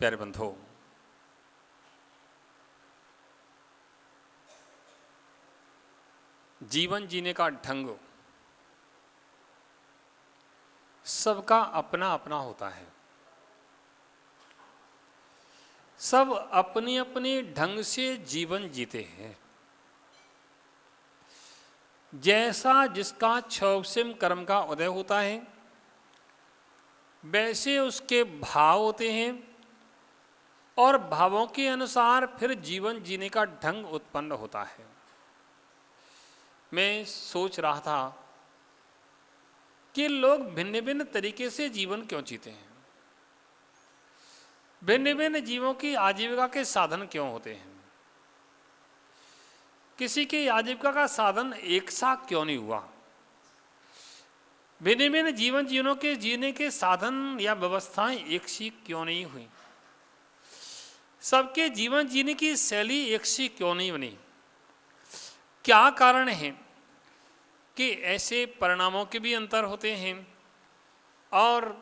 प्यारे बंधु, जीवन जीने का ढंग सबका अपना अपना होता है। सब अपनी अपनी ढंग से जीवन जीते हैं। जैसा जिसका क्षौसिम कर्म का उदय होता है वैसे उसके भाव होते हैं और भावों के अनुसार फिर जीवन जीने का ढंग उत्पन्न होता है। मैं सोच रहा था कि लोग भिन्न भिन्न तरीके से जीवन क्यों जीते हैं, भिन्न भिन्न जीवों की आजीविका के साधन क्यों होते हैं। किसी की आजीविका का साधन एक सा क्यों नहीं हुआ, भिन्न भिन्न जीवन जीवनों के जीने के साधन या व्यवस्थाएं एक सी क्यों नहीं हुई, सबके जीवन जीने की शैली एक सी क्यों नहीं बनी। क्या कारण है कि ऐसे परिणामों के भी अंतर होते हैं और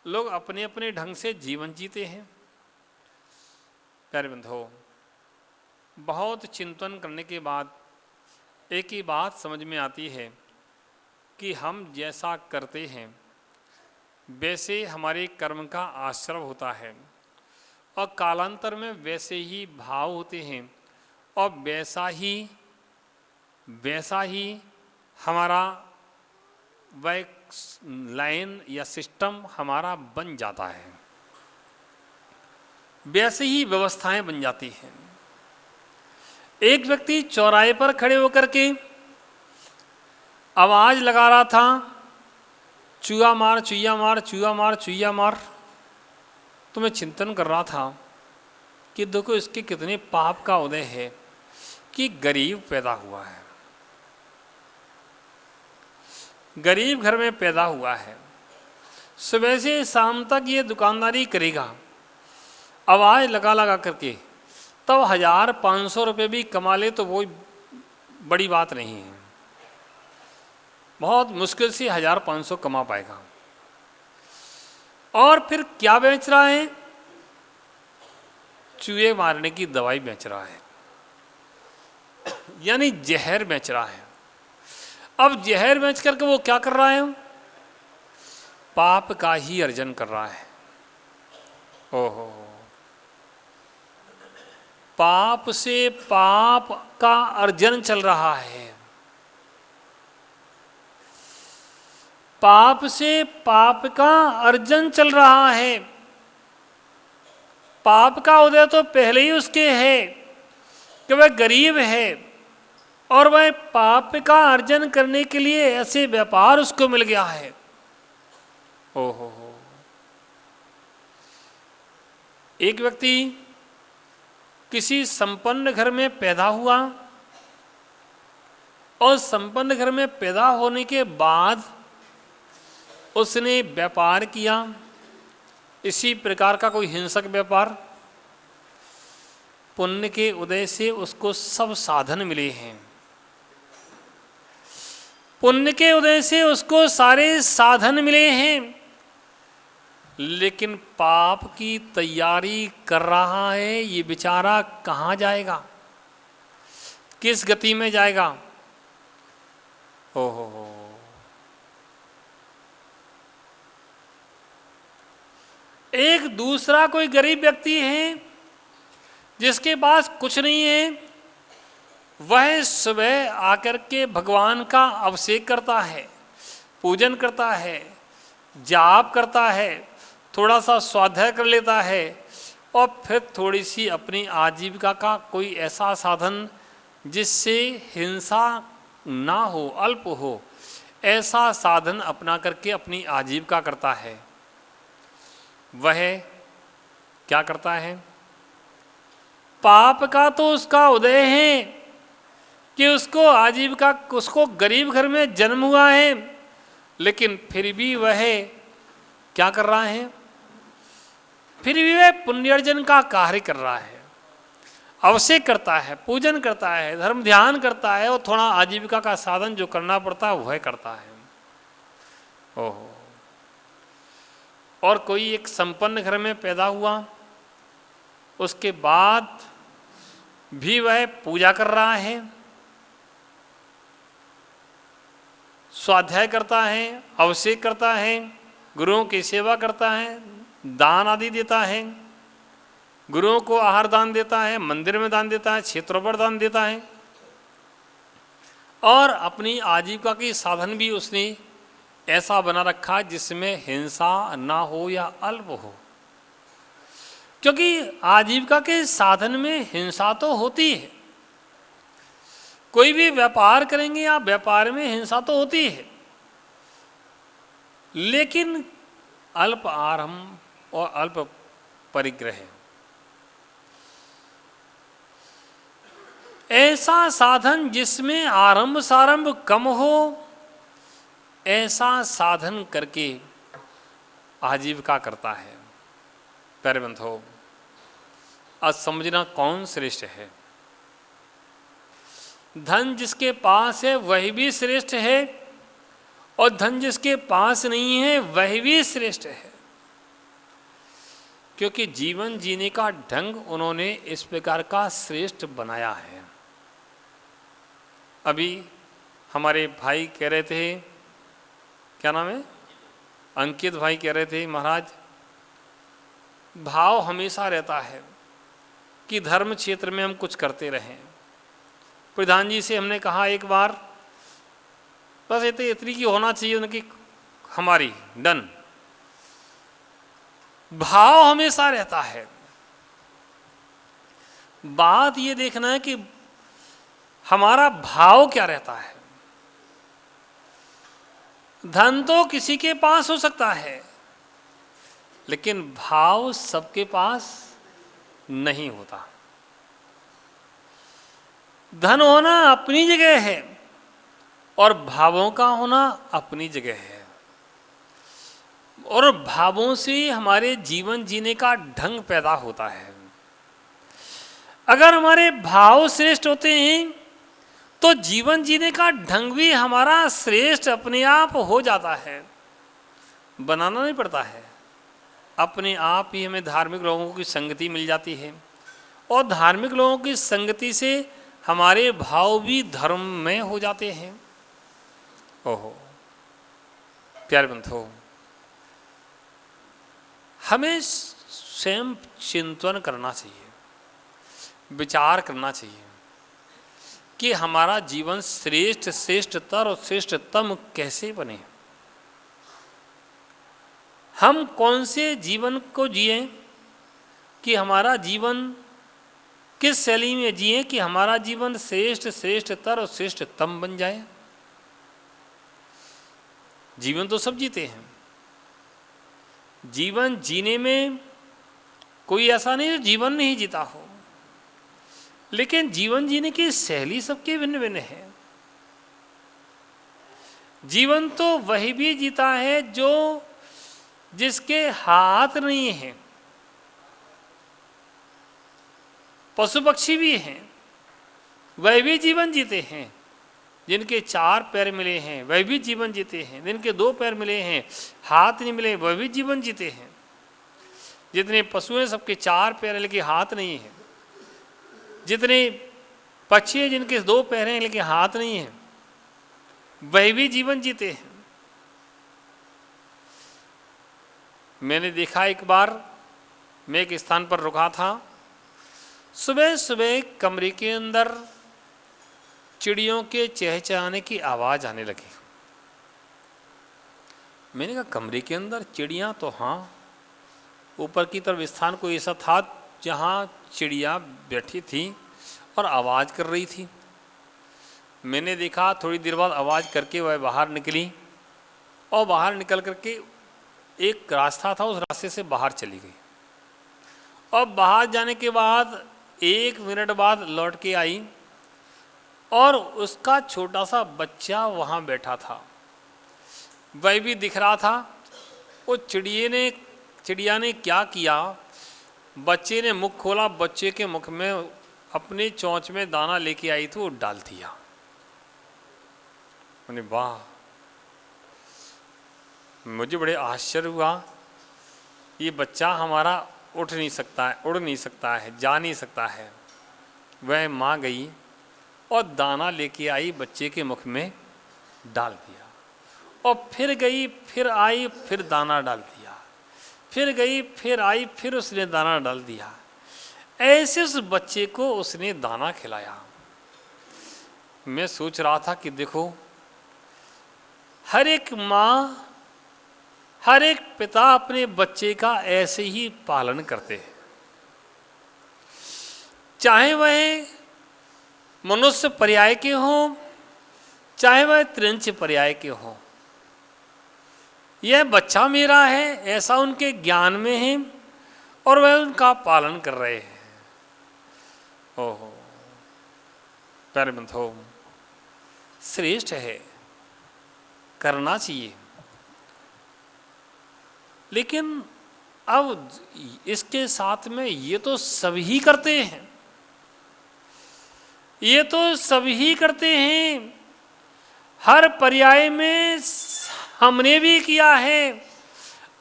लोग अपने अपने ढंग से जीवन जीते हैं। प्यारे बंधुओं, बहुत चिंतन करने के बाद एक ही बात समझ में आती है कि हम जैसा करते हैं वैसे हमारे कर्म का आश्रय होता है और कालांतर में वैसे ही भाव होते हैं और वैसा ही हमारा वह लाइन या सिस्टम हमारा बन जाता है, वैसे ही व्यवस्थाएं बन जाती हैं। एक व्यक्ति चौराहे पर खड़े होकर के आवाज लगा रहा था, चूहा मार चूहा मार चूहा मार चूहा मार। तो मैं चिंतन कर रहा था कि देखो इसके कितने पाप का उदय है कि गरीब पैदा हुआ है, गरीब घर में पैदा हुआ है, सुबह से शाम तक ये दुकानदारी करेगा आवाज लगा लगा करके, तब 1500 रुपये भी कमा ले तो वो बड़ी बात नहीं है, बहुत मुश्किल से 1500 कमा पाएगा। और फिर क्या बेच रहा है, चूहे मारने की दवाई बेच रहा है, यानी जहर बेच रहा है। अब जहर बेच करके वो क्या कर रहा है, पाप का ही अर्जन कर रहा है। ओहो, पाप से पाप का अर्जन चल रहा है, पाप से पाप का अर्जन चल रहा है। पाप का उदय तो पहले ही उसके है कि वह गरीब है और वह पाप का अर्जन करने के लिए ऐसे व्यापार उसको मिल गया है। ओहो, एक व्यक्ति किसी संपन्न घर में पैदा हुआ और संपन्न घर में पैदा होने के बाद उसने व्यापार किया, इसी प्रकार का कोई हिंसक व्यापार। पुण्य के उदय से उसको सब साधन मिले हैं, पुण्य के उदय से उसको सारे साधन मिले हैं, लेकिन पाप की तैयारी कर रहा है। ये बेचारा कहाँ जाएगा, किस गति में जाएगा। ओहो, एक दूसरा कोई गरीब व्यक्ति है जिसके पास कुछ नहीं है, वह सुबह आकर के भगवान का अभिषेक करता है, पूजन करता है, जाप करता है, थोड़ा सा स्वाध्याय कर लेता है और फिर थोड़ी सी अपनी आजीविका का कोई ऐसा साधन जिससे हिंसा ना हो, अल्प हो, ऐसा साधन अपना करके अपनी आजीविका करता है। वह क्या करता है, पाप का तो उसका उदय है कि उसको आजीविका, उसको गरीब घर में जन्म हुआ है, लेकिन फिर भी वह क्या कर रहा है, फिर भी वह पुण्यर्जन का कार्य कर रहा है, अभिषेक करता है, पूजन करता है, धर्म ध्यान करता है और थोड़ा आजीविका का साधन जो करना पड़ता है वह करता है। ओहो, और कोई एक संपन्न घर में पैदा हुआ उसके बाद भी वह पूजा कर रहा है, स्वाध्याय करता है, अभिषेक करता है, गुरुओं की सेवा करता है, दान आदि देता है, गुरुओं को आहार दान देता है, मंदिर में दान देता है, क्षेत्रों पर दान देता है, और अपनी आजीविका की साधन भी उसने ऐसा बना रखा जिसमें हिंसा ना हो या अल्प हो। क्योंकि आजीविका के साधन में हिंसा तो होती है, कोई भी व्यापार करेंगे या व्यापार में हिंसा तो होती है, लेकिन अल्प आरंभ और अल्प परिग्रह, ऐसा साधन जिसमें आरंभ सारंभ कम हो, ऐसा साधन करके आजीविका करता है। प्यारे बंधुओं, आज समझना कौन श्रेष्ठ है। धन जिसके पास है वही भी श्रेष्ठ है, और धन जिसके पास नहीं है वही भी श्रेष्ठ है, क्योंकि जीवन जीने का ढंग उन्होंने इस प्रकार का श्रेष्ठ बनाया है। अभी हमारे भाई कह रहे थे, क्या नाम है, अंकित भाई कह रहे थे, महाराज भाव हमेशा रहता है कि धर्म क्षेत्र में हम कुछ करते रहें। प्रधान जी से हमने कहा एक बार, बस इतनी की होना चाहिए उनकी, हमारी डन, भाव हमेशा रहता है। बात ये देखना है कि हमारा भाव क्या रहता है। धन तो किसी के पास हो सकता है, लेकिन भाव सबके पास नहीं होता। धन होना अपनी जगह है और भावों का होना अपनी जगह है, और भावों से हमारे जीवन जीने का ढंग पैदा होता है। अगर हमारे भाव श्रेष्ठ होते हैं तो जीवन जीने का ढंग भी हमारा श्रेष्ठ अपने आप हो जाता है, बनाना नहीं पड़ता है। अपने आप ही हमें धार्मिक लोगों की संगति मिल जाती है, और धार्मिक लोगों की संगति से हमारे भाव भी धर्म में हो जाते हैं। ओहो प्यारे बंधुओं, हमें स्वयं चिंतन करना चाहिए, विचार करना चाहिए कि हमारा जीवन श्रेष्ठ, श्रेष्ठतर और श्रेष्ठतम कैसे बने। हम कौन से जीवन को जिए कि हमारा जीवन किस शैली में जिए कि हमारा जीवन श्रेष्ठ, श्रेष्ठतर और श्रेष्ठतम बन जाए। जीवन तो सब जीते हैं, जीवन जीने में कोई ऐसा नहीं जो जीवन नहीं जीता हो, लेकिन जीवन जीने की शैली सबके भिन्न भिन्न है। जीवन तो वही भी जीता है जो जिसके हाथ नहीं है। पशु पक्षी भी हैं, वह भी जीवन जीते हैं। जिनके 4 पैर मिले हैं वह भी जीवन जीते हैं, जिनके 2 पैर मिले हैं, हाथ नहीं मिले, वह भी जीवन जीते हैं। जितने पशु हैं सबके 4 पैर हैं लेकिन हाथ नहीं है। जितने पक्षी हैं जिनके 2 पैर हैं लेकिन हाथ नहीं है, वह भी जीवन जीते हैं। मैंने देखा, एक बार मैं एक स्थान पर रुका था, सुबह सुबह कमरे के अंदर चिड़ियों के चहचहाने की आवाज आने लगी। मैंने कहा कमरे के अंदर चिड़ियां, तो हाँ, ऊपर की तरफ स्थान कोई ऐसा था जहाँ चिड़िया बैठी थी और आवाज़ कर रही थी। मैंने देखा थोड़ी देर बाद आवाज़ करके वह बाहर निकली, और बाहर निकल करके एक रास्ता था, उस रास्ते से बाहर चली गई। और बाहर जाने के बाद 1 मिनट बाद लौट के आई, और उसका छोटा सा बच्चा वहाँ बैठा था, वह भी दिख रहा था। वो चिड़िया ने क्या किया, बच्चे ने मुख खोला, बच्चे के मुख में अपने चोंच में दाना लेके आई थी, वो डाल दिया। मैंने वाह, मुझे बड़े आश्चर्य हुआ, ये बच्चा हमारा उठ नहीं सकता है, उड़ नहीं सकता है, जा नहीं सकता है। वह माँ गई और दाना लेके आई, बच्चे के मुख में डाल दिया, और फिर गई, फिर आई, फिर दाना डाल दिया, फिर गई, फिर आई, फिर उसने दाना डाल दिया। ऐसे उस बच्चे को उसने दाना खिलाया। मैं सोच रहा था कि देखो, हर एक माँ, हर एक पिता अपने बच्चे का ऐसे ही पालन करते हैं, चाहे वह मनुष्य पर्याय के हों, चाहे वह त्रिंच पर्याय के हों। यह बच्चा मेरा है, ऐसा उनके ज्ञान में है, और वह उनका पालन कर रहे हैं। ओहो, प्यारे बंधुओं, श्रेष्ठ है, करना चाहिए। लेकिन अब इसके साथ में ये तो सभी करते हैं, ये तो सभी करते हैं। हर पर्याय में हमने भी किया है,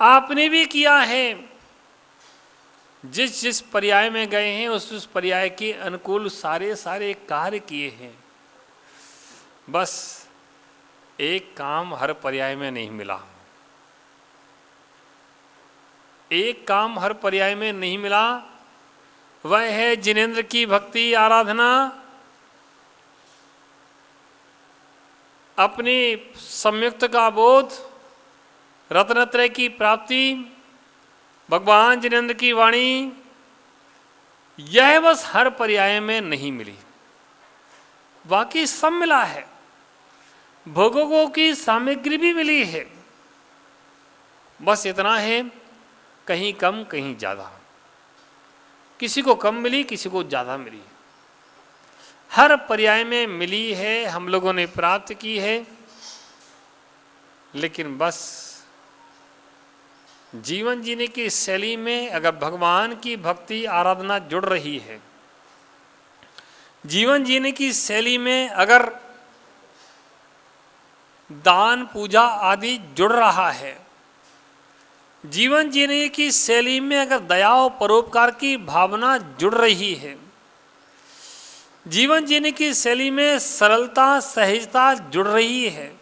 आपने भी किया है। जिस जिस पर्याय में गए हैं उस पर्याय के अनुकूल सारे सारे कार्य किए हैं। बस एक काम हर पर्याय में नहीं मिला, एक काम हर पर्याय में नहीं मिला, वह है जिनेंद्र की भक्ति आराधना, अपनी संयुक्त का बोध, रत्नत्रय की प्राप्ति, भगवान जिनेंद्र की वाणी। यह बस हर पर्याय में नहीं मिली, बाकी सब मिला है। भोगों की सामग्री भी मिली है, बस इतना है, कहीं कम कहीं ज़्यादा। किसी को कम मिली, किसी को ज़्यादा मिली। हर पर्याय में मिली है, हम लोगों ने प्राप्त की है। लेकिन बस जीवन जीने की शैली में अगर भगवान की भक्ति आराधना जुड़ रही है, जीवन जीने की शैली में अगर दान पूजा आदि जुड़ रहा है, जीवन जीने की शैली में अगर दया और परोपकार की भावना जुड़ रही है, जीवन जीने की शैली में सरलता सहजता जुड़ रही है,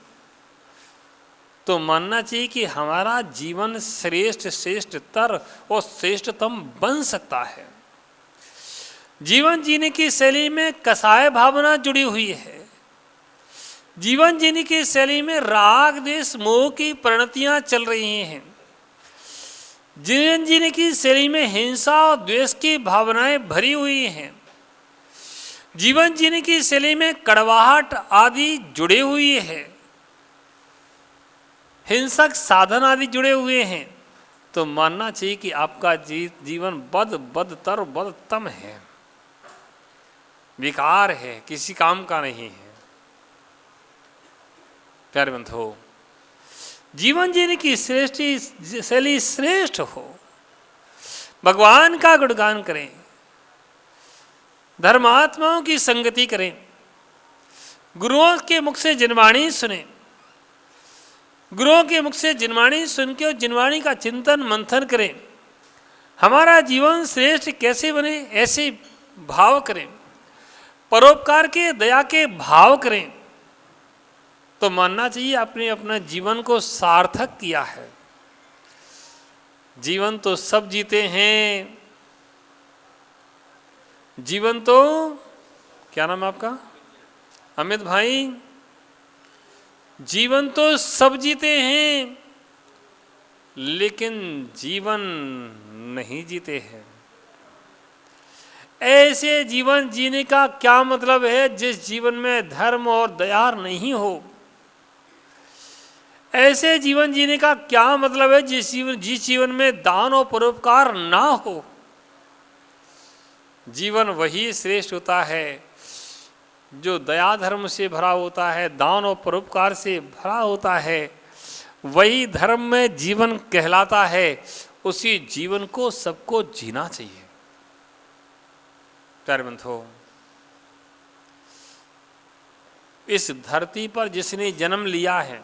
तो मानना चाहिए कि हमारा जीवन श्रेष्ठ श्रेष्ठतर और श्रेष्ठतम बन सकता है। जीवन जीने की शैली में कसाय भावना जुड़ी हुई है, जीवन जीने की शैली में राग देश मोह की परिणतियां चल रही हैं, जीवन जीने की शैली में हिंसा और द्वेष की भावनाएं भरी हुई हैं, जीवन जीने की शैली में कड़वाहट आदि जुड़े हुए हैं, हिंसक साधन आदि जुड़े हुए हैं, तो मानना चाहिए कि आपका जीवन बदतर बदतम है, बेकार है, किसी काम का नहीं है। प्यारे बंधुओं, जीवन जीने की श्रेष्ठ शैली श्रेष्ठ हो, भगवान का गुणगान करें, धर्मात्माओं की संगति करें, गुरुओं के मुख से जिनवाणी सुने, गुरुओं के मुख से जिनवाणी सुन के और जिनवाणी का चिंतन मंथन करें। हमारा जीवन श्रेष्ठ कैसे बने, ऐसे भाव करें, परोपकार के दया के भाव करें, तो मानना चाहिए आपने अपना जीवन को सार्थक किया है। जीवन तो सब जीते हैं, जीवन तो, क्या नाम है आपका? अमित भाई। जीवन तो सब जीते हैं, लेकिन जीवन नहीं जीते हैं। ऐसे जीवन जीने का क्या मतलब है जिस जीवन में धर्म और दया नहीं हो? ऐसे जीवन जीने का क्या मतलब है जिस जीवन में दान और परोपकार ना हो? जीवन वही श्रेष्ठ होता है जो दया धर्म से भरा होता है, दान और परोपकार से भरा होता है। वही धर्म में जीवन कहलाता है। उसी जीवन को सबको जीना चाहिए। प्यारे बंधुओं, इस धरती पर जिसने जन्म लिया है,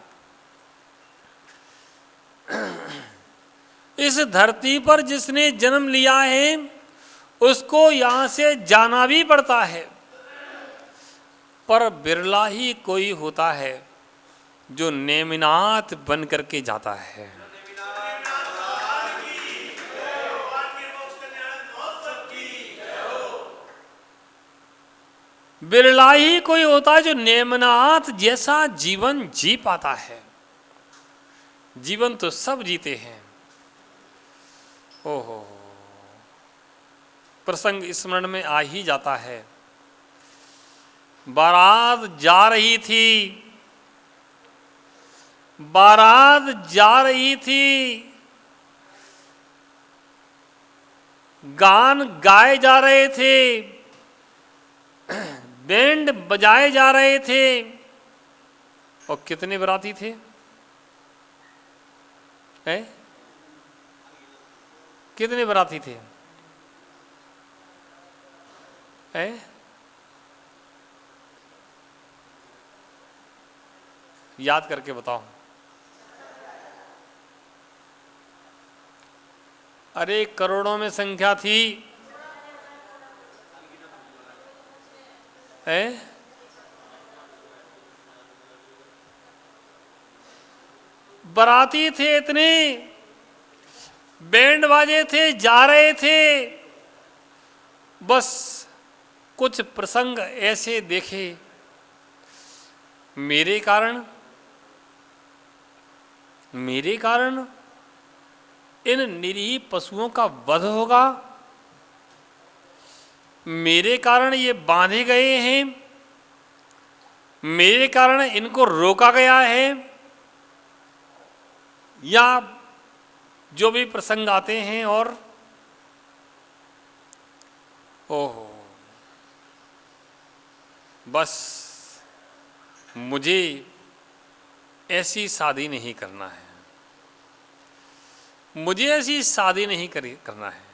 इस धरती पर जिसने जन्म लिया है उसको यहाँ से जाना भी पड़ता है, पर बिरला ही कोई होता है जो नेमिनाथ बन करके जाता है। बिरला ही कोई होता है जो नेमिनाथ जैसा जीवन जी पाता है। जीवन तो सब जीते हैं। ओहो, प्रसंग स्मरण में आ ही जाता है। बारात जा रही थी, बारात जा रही थी, गान गाए जा रहे थे, बैंड बजाए जा रहे थे। और कितने बराती थे? कितने बराती थे? याद करके बताओ। अरे करोड़ों में संख्या थी। बराती थे इतने, बैंड बाजे थे, जा रहे थे। बस कुछ प्रसंग ऐसे देखे, मेरे कारण इन निरीह पशुओं का वध होगा, मेरे कारण ये बांधे गए हैं, मेरे कारण इनको रोका गया है, या जो भी प्रसंग आते हैं। और ओहो, बस मुझे ऐसी शादी नहीं करना है, मुझे ऐसी शादी नहीं करना है।